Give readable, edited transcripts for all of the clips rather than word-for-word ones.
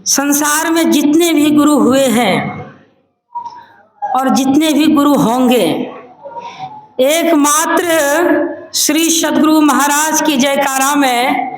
संसार में जितने भी गुरु हुए हैं और जितने भी गुरु होंगे, एकमात्र श्री सद्गुरु महाराज की जयकारा में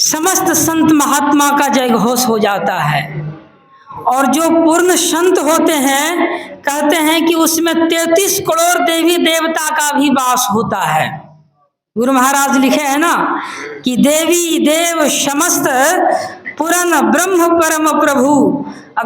समस्त संत महात्मा का जय घोष हो जाता है। और जो पूर्ण संत होते हैं, कहते हैं कि उसमें 33 करोड़ देवी देवता का भी वास होता है। गुरु महाराज लिखे हैं ना कि देवी देव समस्त पुरन ब्रह्म परम प्रभु,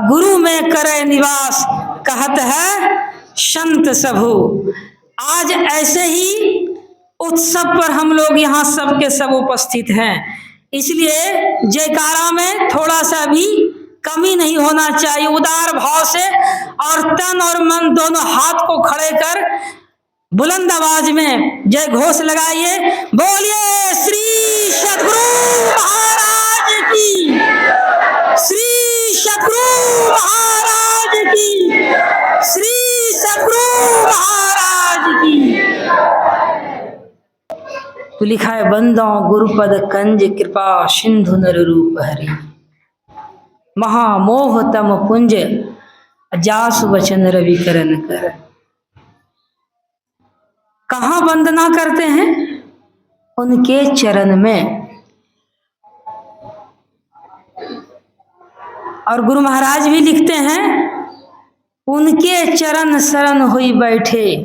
गुरु में करे निवास, कहत है संत सबू। आज ऐसे ही उत्सव पर हम लोग यहाँ सब के सब उपस्थित हैं, इसलिए जयकारा में थोड़ा सा भी कमी नहीं होना चाहिए। उदार भाव से और तन और मन दोनों हाथ को खड़े कर बुलंद आवाज में जय घोष लगाइए। बोलिए श्री सद्गुरु महाराज की, श्री सद्गुरु महाराज की, श्री सद्गुरु महाराज की। तो लिखा है बंदो गुरुपद कंज कृपा सिंधु नर रूप हरि, महामोह तम पुंज जासु वचन रवि करण कर। कहाँ वंदना करते हैं? उनके चरण में। और गुरु महाराज भी लिखते हैं उनके चरण शरण हुई बैठे,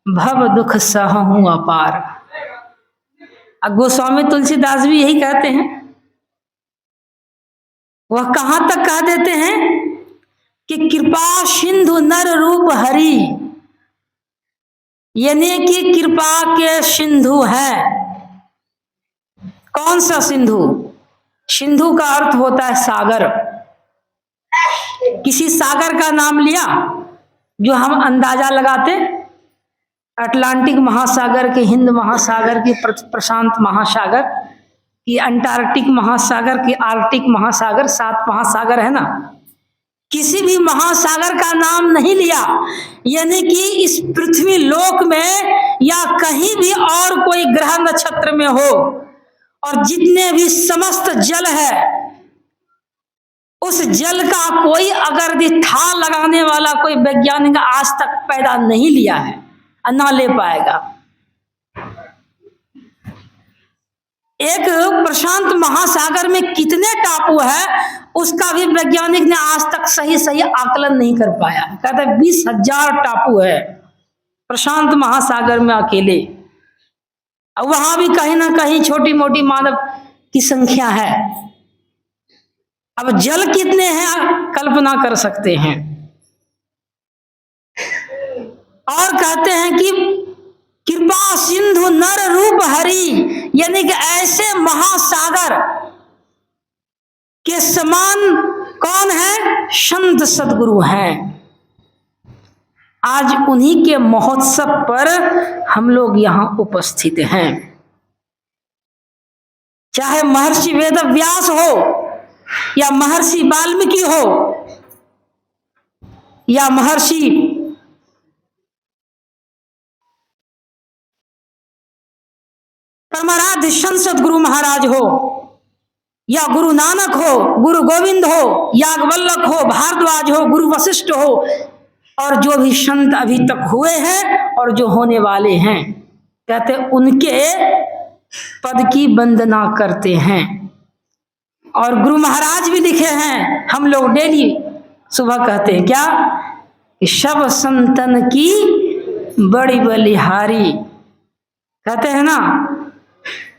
भव दुख सहूं अपार। गोस्वामी तुलसीदास भी यही कहते हैं। वह कहां तक कह देते हैं कि कृपा सिंधु नर रूप हरि, यानी कि कृपा के सिंधु है। कौन सा सिंधु? सिंधु का अर्थ होता है सागर। किसी सागर का नाम लिया जो हम अंदाजा लगाते, अटलांटिक महासागर के, हिंद महासागर की, प्रशांत महासागर की, अंटार्कटिक महासागर की, आर्कटिक महासागर, 7 महासागर है ना। किसी भी महासागर का नाम नहीं लिया, यानी कि इस पृथ्वी लोक में या कहीं भी और कोई ग्रह नक्षत्र में हो, और जितने भी समस्त जल है, उस जल का कोई अगर भी था लगाने वाला कोई वैज्ञानिक आज तक पैदा नहीं लिया है, ना ले पाएगा। एक प्रशांत महासागर में कितने टापू है, उसका भी वैज्ञानिक ने आज तक सही आकलन नहीं कर पाया। कहते हैं 20,000 टापू है प्रशांत महासागर में अकेले। और वहां भी कहीं ना कहीं छोटी मोटी मानव की संख्या है। अब जल कितने हैं कल्पना कर सकते हैं। और कहते हैं कि कृपा सिंधु नर रूप हरि, यानी कि ऐसे महासागर के समान कौन है? संत सद्गुरु हैं। आज उन्हीं के महोत्सव पर हम लोग यहां उपस्थित हैं। चाहे महर्षि वेद व्यास हो, या महर्षि वाल्मीकि हो, या महर्षि परमाराध्य संत गुरु महाराज हो, या गुरु नानक हो, गुरु गोविंद हो, याज्ञवल्क्य हो, भारद्वाज हो, गुरु वशिष्ठ हो, और जो भी संत अभी तक हुए हैं और जो होने वाले हैं, कहते उनके पद की वंदना करते हैं। और गुरु महाराज भी लिखे हैं, हम लोग डेली सुबह कहते हैं क्या? शब संतन की बड़ी बलिहारी, कहते हैं ना।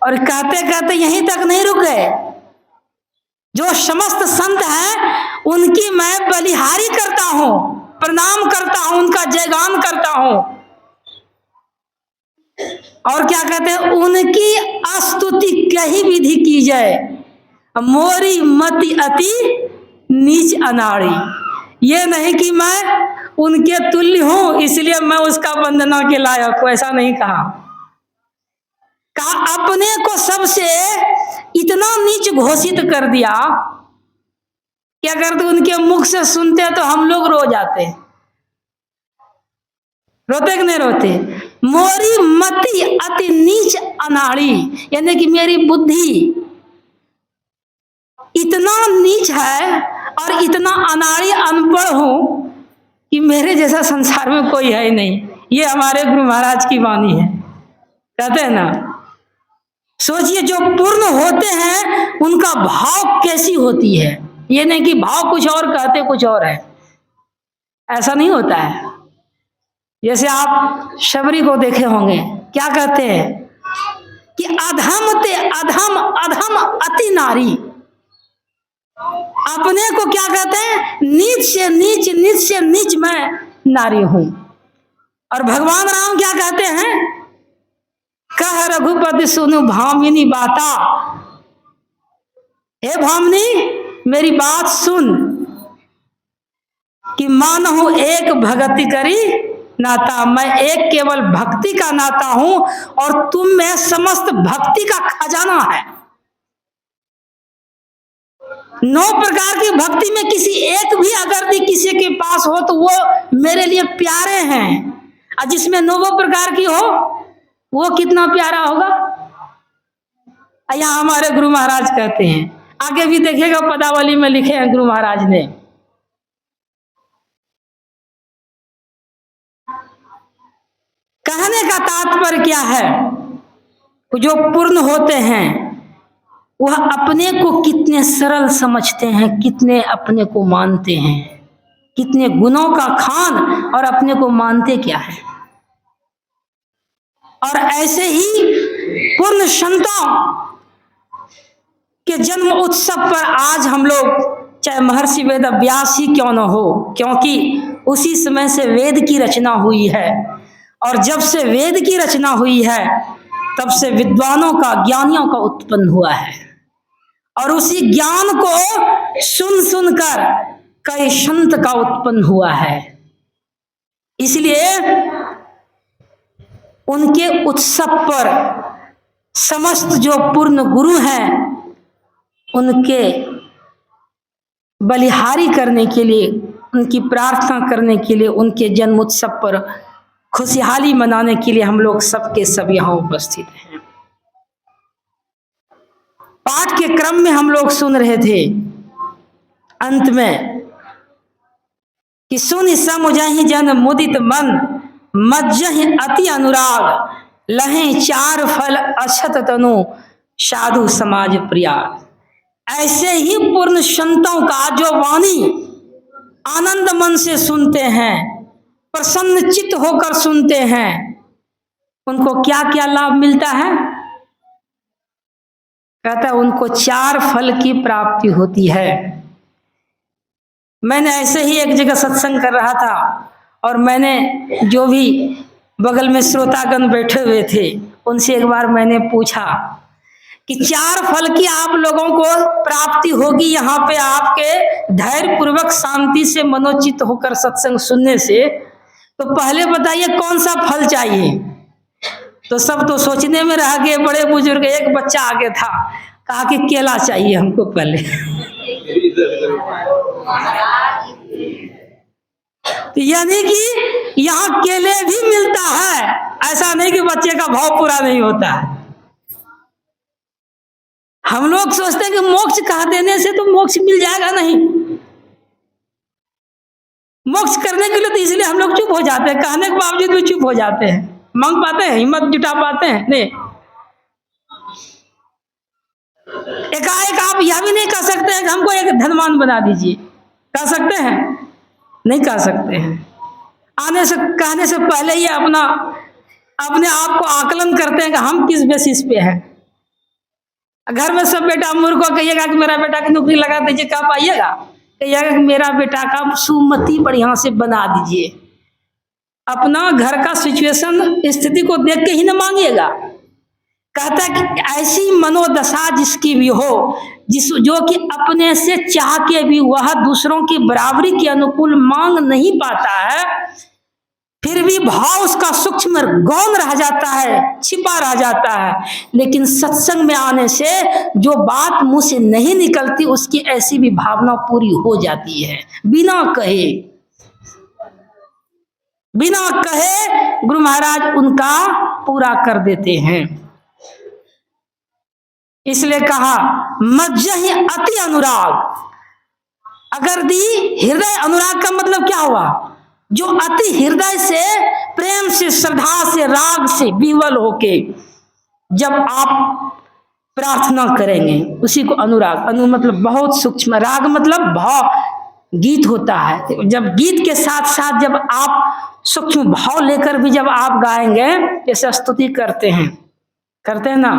और कहते कहते यहीं तक नहीं रुक गए, जो समस्त संत हैं उनकी मैं बलिहारी करता हूं, प्रणाम करता हूं, उनका जयगान करता हूं। और क्या कहते हैं? उनकी स्तुति कही विधि की जाए, मोरी मति अति नीच अनाड़ी। ये नहीं कि मैं उनके तुल्य हूं इसलिए मैं उसका वंदना के लायक हूं, ऐसा नहीं कहा। कहा अपने को सबसे इतना नीच घोषित कर दिया कि अगर तो उनके मुख से सुनते तो हम लोग रो जाते। रोते कि नहीं रोते? मोरी मति अति नीच अनाड़ी, यानी कि मेरी बुद्धि इतना नीच है और इतना अनाड़ी अनपढ़ हूं कि मेरे जैसा संसार में कोई है ही नहीं। ये हमारे गुरु महाराज की वाणी है। कहते हैं ना, सोचिए जो पूर्ण होते हैं उनका भाव कैसी होती है। ये नहीं कि भाव कुछ और कहते कुछ और है, ऐसा नहीं होता है। जैसे आप शबरी को देखे होंगे, क्या कहते हैं कि अधम ते अधम, अधम अति नारी। अपने को क्या कहते हैं, नीच से नीच, नीच से नीच मैं नारी हूं। और भगवान राम क्या कहते हैं, कह रघुपति सुनु भामिनी बाता। हे भामिनी मेरी बात सुन कि मानहु एक भक्ति करी नाता। मैं एक केवल भक्ति का नाता हूं और तुम में समस्त भक्ति का खजाना है। 9 प्रकार की भक्ति में किसी एक भी अगर भी किसी के पास हो तो वो मेरे लिए प्यारे हैं। और जिसमें 9 प्रकार की हो वो कितना प्यारा होगा। यहाँ हमारे गुरु महाराज कहते हैं, आगे भी देखिएगा पदावली में लिखे हैं गुरु महाराज ने, कहने का तात्पर्य क्या है, जो पूर्ण होते हैं वह अपने को कितने सरल समझते हैं, कितने अपने को मानते हैं, कितने गुणों का खान और अपने को मानते क्या है। और ऐसे ही पूर्ण संतों के जन्म उत्सव पर आज हम लोग, चाहे महर्षि वेद व्यास ही क्यों न हो, क्योंकि उसी समय से वेद की रचना हुई है। और जब से वेद की रचना हुई है तब से विद्वानों का, ज्ञानियों का उत्पन्न हुआ है। और उसी ज्ञान को सुन सुनकर कई संत का उत्पन्न हुआ है। इसलिए उनके उत्सव पर समस्त जो पूर्ण गुरु हैं उनके बलिहारी करने के लिए, उनकी प्रार्थना करने के लिए, उनके जन्म उत्सव पर खुशहाली मनाने के लिए हम लोग सबके सब यहाँ उपस्थित हैं। पाठ के क्रम में हम लोग सुन रहे थे अंत में कि सुन समुझहि जन मुदित मन, मज्जहि अति अनुराग, लहे 4 फल अक्षत तनु, साधु समाज प्रिया। ऐसे ही पूर्ण संतों का जो वाणी आनंद मन से सुनते हैं, प्रसन्न चित्त होकर सुनते हैं, उनको क्या क्या लाभ मिलता है। कहता है उनको 4 फल की प्राप्ति होती है। मैंने ऐसे ही एक जगह सत्संग कर रहा था और मैंने जो भी बगल में श्रोतागण बैठे हुए थे उनसे एक बार मैंने पूछा कि 4 फल की आप लोगों को प्राप्ति होगी यहाँ पे आपके धैर्य पूर्वक शांति से मनोचित होकर सत्संग सुनने से, तो पहले बताइए कौन सा फल चाहिए। तो सब तो सोचने में रह गए, बड़े बुजुर्ग। एक बच्चा आगे था, कहा कि केला चाहिए हमको पहले। तो यानी कि यहाँ केले भी मिलता है, ऐसा नहीं कि बच्चे का भाव पूरा नहीं होता है। हम लोग सोचते हैं कि मोक्ष कहा देने से तो मोक्ष मिल जाएगा, नहीं। मोक्ष करने के लिए तो इसलिए हम लोग चुप हो जाते हैं, कहने के बावजूद भी चुप हो जाते हैं। मांग पाते हैं, हिम्मत जुटा पाते हैं नहीं। एकाएक आप यह भी नहीं कह सकते हैं कि हमको एक धनवान बना दीजिए। कह सकते हैं? नहीं कह सकते हैं। आने से, कहने से पहले ही अपने आप को आकलन करते हैं कि हम किस बेसिस पे हैं। घर में सब बेटा मूर्ख को कहिएगा कि मेरा बेटा की नौकरी लगा दीजिए, कह पाइएगा? कहिएगा कि मेरा बेटा का सुमति बढ़िया से बना दीजिए। अपना घर का सिचुएशन, स्थिति को देख के ही न मांगिएगा। कहता है कि ऐसी मनोदशा जिसकी भी हो, जो कि अपने से चाह के भी वह दूसरों की बराबरी के अनुकूल मांग नहीं पाता है, फिर भी भाव उसका सूक्ष्म गौण रह जाता है, छिपा रह जाता है। लेकिन सत्संग में आने से जो बात मुंह से नहीं निकलती उसकी ऐसी भी भावना पूरी हो जाती है, बिना कहे गुरु महाराज उनका पूरा कर देते हैं। इसलिए कहा मज्जहि अति अनुराग, अगर दी हृदय अनुराग का मतलब क्या हुआ? जो अति हृदय से, प्रेम से, श्रद्धा से, राग से विवल होके जब आप प्रार्थना करेंगे, उसी को अनुराग। अनु मतलब बहुत सूक्ष्म, राग मतलब भाव, गीत होता है। जब गीत के साथ साथ जब आप सूक्ष्म भाव लेकर भी जब आप गाएंगे, जैसे स्तुति करते हैं ना,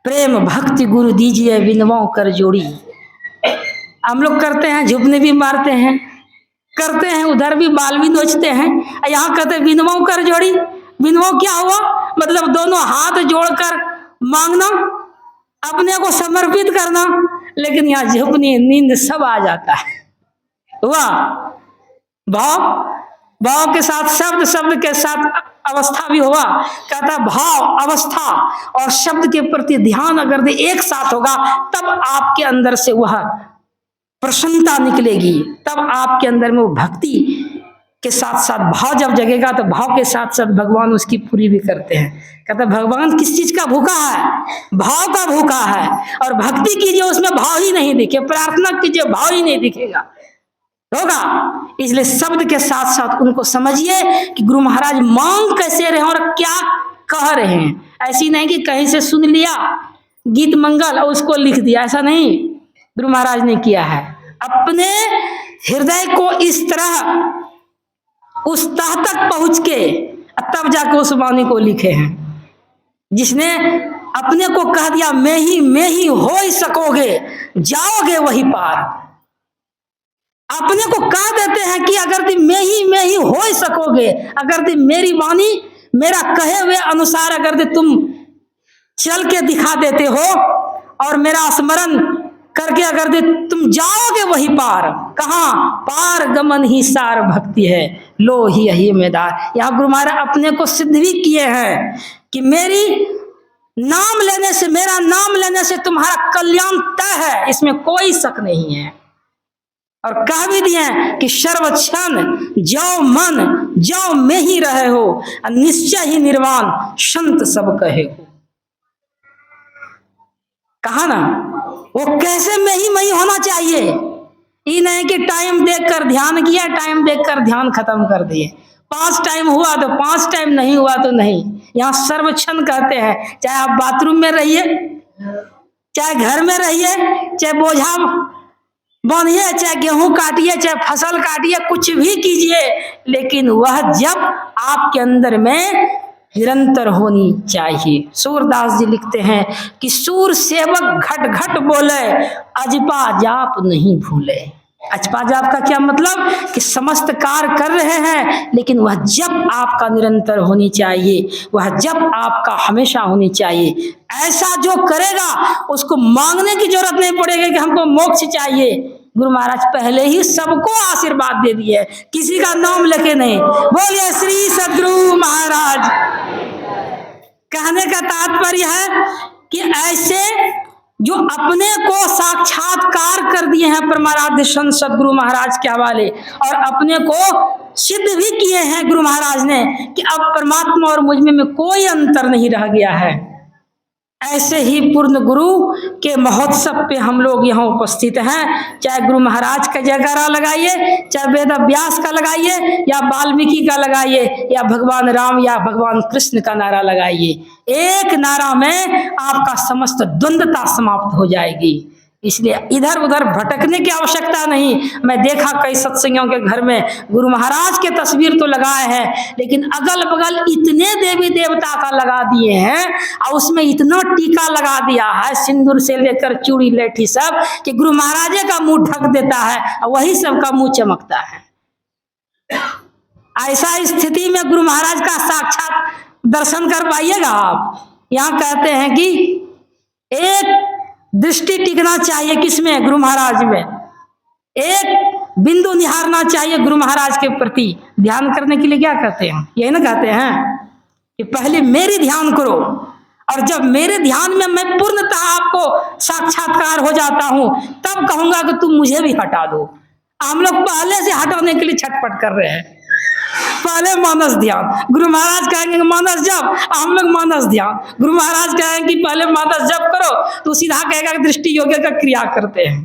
प्रेम भक्ति गुरु दीजिए विनवाओं कर जोड़ी, हम लोग करते हैं, झुपने भी मारते हैं, करते हैं, उधर भी बाल भी नोचते हैं, यहाँ कहते हैं विनवाओं कर जोड़ी। विनवाओं क्या हुआ? मतलब दोनों हाथ जोड़कर मांगना, अपने को समर्पित करना। लेकिन यहाँ झुपनी, नींद सब आ जाता है। वाह! भाव के साथ शब्द, शब्द के साथ अवस्था भी हुआ। कहता भाव, अवस्था और शब्द के प्रति ध्यान अगर एक साथ होगा, तब आपके अंदर से वह प्रसन्नता निकलेगी, तब आपके अंदर में वो भक्ति के साथ साथ भाव जब जगेगा, तो भाव के साथ साथ भगवान उसकी पूरी भी करते हैं। कहते भगवान किस चीज का भूखा है? भाव का भूखा है। और भक्ति कीजिए, उसमें भाव ही नहीं दिखे, प्रार्थना कीजिए, भाव ही नहीं दिखेगा, होगा। इसलिए शब्द के साथ साथ उनको समझिए कि गुरु महाराज मांग कैसे रहे और क्या कह रहे हैं। ऐसी नहीं कि कहीं से सुन लिया गीत मंगल और उसको लिख दिया, ऐसा नहीं गुरु महाराज ने किया है। अपने हृदय को इस तरह उस तह तक पहुंच के तब जाके उस वाणी को लिखे हैं। जिसने अपने को कह दिया मैं ही हो ही सकोगे, जाओगे वही पार। अपने को कह देते हैं कि अगर तुम मैं ही हो ही सकोगे, अगर तुम मेरी वाणी, मेरा कहे हुए अनुसार अगर तुम चल के दिखा देते हो और मेरा स्मरण करके अगर तुम जाओगे वही पार। कहाँ? पार गमन ही सार भक्ति है, लो ही यही मैदान। यहाँ गुरु महाराज अपने को सिद्ध भी किए हैं कि मेरी नाम लेने से, मेरा नाम लेने से तुम्हारा कल्याण तय है, इसमें कोई शक नहीं है। और कह भी दिए कि सर्वक्षण जो मन जो में ही रहे हो, निश्चय ही निर्वाण संत सब कहे हो। कहा ना, वो कैसे में ही होना चाहिए। ये नहीं कि टाइम देखकर ध्यान किया, टाइम देखकर ध्यान खत्म कर दिए। 5 टाइम हुआ तो 5 टाइम, नहीं हुआ तो नहीं। यहाँ सर्वक्षण कहते हैं, चाहे आप बाथरूम में रहिए, चाहे घर में रहिए, चाहे बोझा बांधिए, चाहे गेहूं काटिए, चाहे फसल काटिए, कुछ भी कीजिए, लेकिन वह जब आपके अंदर में निरंतर होनी चाहिए। सूरदास जी लिखते हैं कि सूर सेवक घट घट बोले, अजपा जाप नहीं भूले। अजपा जाप का क्या मतलब? कि समस्त कार्य कर रहे हैं, लेकिन वह जब आपका निरंतर होनी चाहिए, वह जब आपका हमेशा होनी चाहिए। ऐसा जो करेगा उसको मांगने की जरूरत नहीं पड़ेगी कि हमको मोक्ष चाहिए। गुरु महाराज पहले ही सबको आशीर्वाद दे दिए, किसी का नाम लेके नहीं। बोलिए श्री सद्गुरु महाराज। कहने का तात्पर्य है कि ऐसे जो अपने को साक्षात्कार कर दिए हैं परमाराध्य संत सद्गुरु महाराज के हवाले, और अपने को सिद्ध भी किए हैं गुरु महाराज ने कि अब परमात्मा और मुझ में कोई अंतर नहीं रह गया है। ऐसे ही पूर्ण गुरु के महोत्सव पे हम लोग यहाँ उपस्थित हैं। चाहे गुरु महाराज का जयकारा लगाइए, चाहे वेद व्यास का लगाइए, या वाल्मीकि का लगाइए, या भगवान राम या भगवान कृष्ण का नारा लगाइए। एक नारा में आपका समस्त द्वंद्वता समाप्त हो जाएगी। इसलिए इधर उधर भटकने की आवश्यकता नहीं। मैं देखा कई सत्संगियों के घर में गुरु महाराज के तस्वीर तो लगाए हैं, लेकिन अगल बगल इतने देवी देवता का लगा दिए हैं, और उसमें इतना टीका लगा दिया है, सिंदूर से लेकर चूड़ी लेठी सब, कि गुरु महाराज का मुंह ढक देता है और वही सबका मुंह चमकता है। ऐसा स्थिति में गुरु महाराज का साक्षात दर्शन कर पाइएगा आप। यहाँ कहते हैं कि एक दृष्टि टिकना चाहिए, किसमें? गुरु महाराज में। एक बिंदु निहारना चाहिए गुरु महाराज के प्रति। ध्यान करने के लिए क्या कहते हैं? यही ना कहते हैं कि पहले मेरी ध्यान करो, और जब मेरे ध्यान में मैं पूर्णतः आपको साक्षात्कार हो जाता हूं, तब कहूंगा कि तुम मुझे भी हटा दो। हम लोग पहले से हटाने के लिए छटपट कर रहे हैं। पहले मानस ध्यान, गुरु महाराज कहेंगे मानस जप, हम लोग मानस ध्यान। गुरु महाराज कहेंगे कि पहले मानस जप करो, तो सीधा कहेगा कि दृष्टि योग्य का क्रिया करते हैं।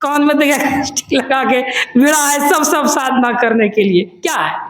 कान में देखा स्टिक लगा के भिड़ा है सब साधना करने के लिए, क्या है?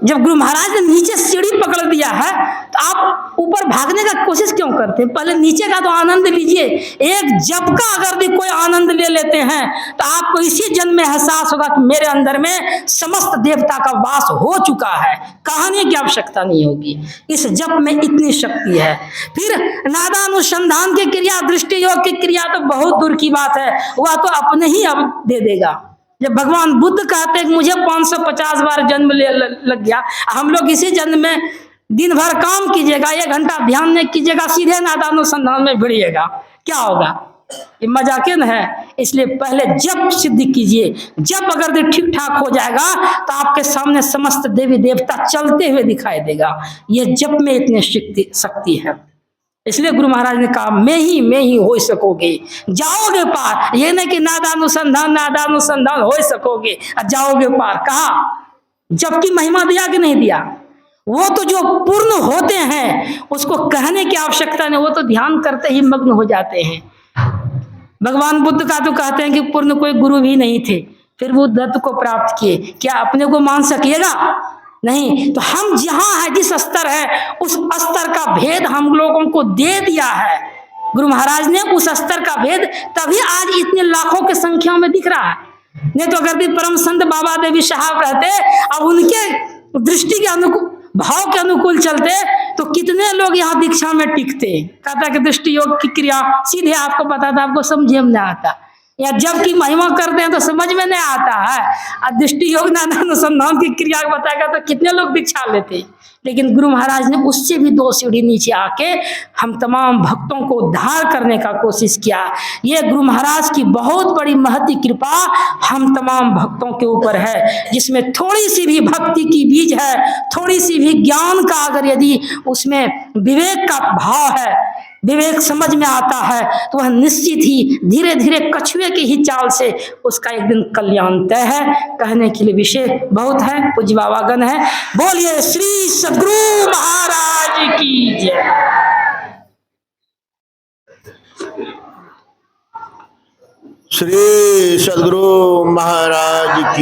जब गुरु महाराज ने नीचे सीढ़ी पकड़ दिया है तो आप ऊपर भागने का कोशिश क्यों करते हैं? पहले नीचे का तो आनंद लीजिए। एक जप का अगर भी कोई आनंद ले लेते हैं तो आपको इसी जन्म में एहसास होगा कि मेरे अंदर में समस्त देवता का वास हो चुका है, कहने की आवश्यकता नहीं होगी। इस जप में इतनी शक्ति है। फिर नादानुसंधान की क्रिया, दृष्टि योग की क्रिया तो बहुत दूर की बात है, वह तो अपने ही अब दे देगा। जब भगवान बुद्ध कहते हैं कि मुझे 550 बार जन्म लग गया, हम लोग इसी जन्म में दिन भर काम कीजिएगा, 1 घंटा ध्यान नहीं कीजिएगा, सीधे नादानुसंधान में भिड़िएगा, क्या होगा? ये मजाक न है। इसलिए पहले जप सिद्ध कीजिए। जप अगर ठीक ठाक हो जाएगा तो आपके सामने समस्त देवी देवता चलते हुए दिखाई देगा। ये जप में इतनी शक्ति है। इसलिए गुरु महाराज ने कहा मैं ही हो सकोगे, जाओगे पार। ये नहीं कि नादानुसंधान हो सकोगे और जाओगे पार। कहा जब की महिमा दिया कि नहीं दिया? वो तो जो पूर्ण होते हैं उसको कहने की आवश्यकता नहीं, वो तो ध्यान करते ही मग्न हो जाते हैं। भगवान बुद्ध का तो कहते हैं कि पूर्ण कोई गुरु भी नहीं थे, फिर वो दत्त को प्राप्त किए। क्या अपने को मान सकिएगा? नहीं। तो हम जहां है, जिस स्तर है, उस स्तर का भेद हम लोगों को दे दिया है गुरु महाराज ने। उस स्तर का भेद तभी आज इतने लाखों की संख्या में दिख रहा है। नहीं तो अगर भी परम संत बाबा देवी साहब रहते, अब उनके दृष्टि के अनुकूल, भाव के अनुकूल चलते तो कितने लोग यहाँ दीक्षा में टिकते। कहता कि दृष्टि योग की क्रिया सीधे आपको पता था, आपको समझे में नहीं आता, या जब की महिमा करते हैं तो समझ में नहीं आता है। और दृष्टि योग नादानुसंधान की क्रिया बताएगा तो कितने लोग दीक्षा लेते। लेकिन गुरु महाराज ने उससे भी 2 सीढ़ी नीचे आके हम तमाम भक्तों को उद्धार करने का कोशिश किया। ये गुरु महाराज की बहुत बड़ी महती कृपा हम तमाम भक्तों के ऊपर है, जिसमें थोड़ी सी भी भक्ति की बीज है, थोड़ी सी भी ज्ञान का अगर यदि उसमें विवेक का भाव है, विवेक समझ में आता है, तो वह निश्चित ही धीरे धीरे कछुए की ही चाल से उसका एक दिन कल्याण तय है। कहने के लिए विषय बहुत है। पूज्य बाबागण है। बोलिए श्री सद्गुरु महाराज की जय। श्री सद्गुरु महाराज की